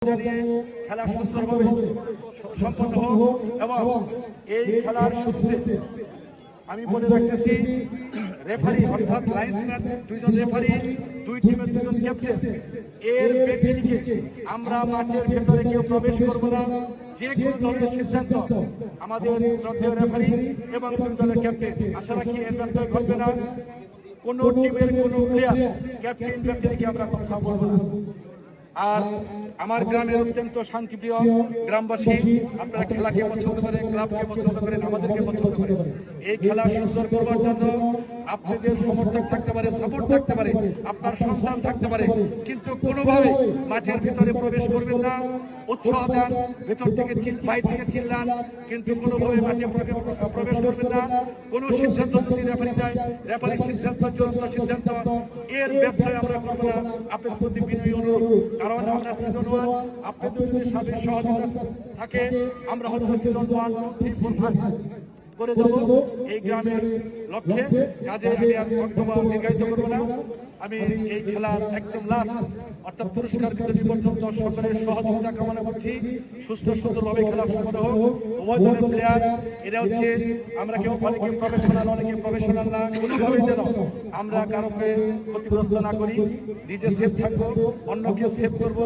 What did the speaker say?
জানিয়ে খেলা সুন্দরভাবে সম্পন্ন হোক এবং এই খেলার শুরুতে আমি বলে রাখতেছি রেফারি অর্থাৎ লাইন্সম্যান, দুইজন রেফারি, দুই টিমের দুজন ক্যাপ্টেন, এর ব্যতিরিক্তে আমরা মাঠের ভেতরে কেউ প্রবেশ করব না। যে কোনো দলের সিদ্ধান্ত আমাদের শ্রদ্ধেয় রেফারি এবং দুই দলের ক্যাপ্টেন। আশা রাখি এর ব্যত্যয় ঘটবে না। কোন টিমের কোন প্লেয়ার ক্যাপ্টেন ব্যক্তিকে আমরা কথা বলবো না। আর আমার গ্রামের অত্যন্ত শান্তিপ্রিয় গ্রামবাসী, আপনারা খেলাকে পছন্দ করেন, ক্লাবকে পছন্দ করেন, আমাদেরকে পছন্দ করেন। এই খেলা সুন্দর করবার জন্য আপনাদের সমর্থক থাকতে পারে, সাপোর্ট থাকতে পারে, আপনার সন্তান থাকতে পারে, কিন্তু কোনোভাবে মাঠের ভিতরে প্রবেশ করবেন না। উৎসাহ দেন, ভেতর থেকে বাইরে থেকে চিল্লান, কিন্তু কোনোভাবে মাঠে প্রবেশ করবেন না। কোনো সিদ্ধান্ত যদি রেফারি দেয়, রেফারির সিদ্ধান্ত চূড়ান্ত সিদ্ধান্ত, এর ব্যত্যয় আমরা করবো না। আপনাদের প্রতি বিনয়ী অনুরোধ, কারণ আমরা সিজন 1, আপনাদের যদি সাথে সহযোগিতা থাকে আমরা হয়তো সিজন 1, 2, 3, 4, 5 করে যাব এই গ্রামের লক্ষ্যে। কাজে আমি আর বক্তব্য দীর্ঘায়িত করবো না। আমি এই খেলার একদম লাস্ট অর্থাৎ পুরস্কার বিতরণী পর্যন্ত সকলের সহযোগিতা কামনা করছি। সুস্থ সুন্দরভাবে খেলা সম্পন্ন হোক। উভয় দলের প্লেয়ার এরা হচ্ছে, আমরা কেউ অনেকে প্রফেশনাল, অনেকে প্রফেশনাল না, কোনোভাবে যেন আমরা কারোকে ক্ষতিগ্রস্ত না করি। নিজে সেফ থাকবো, অন্যকে সেফ করবো।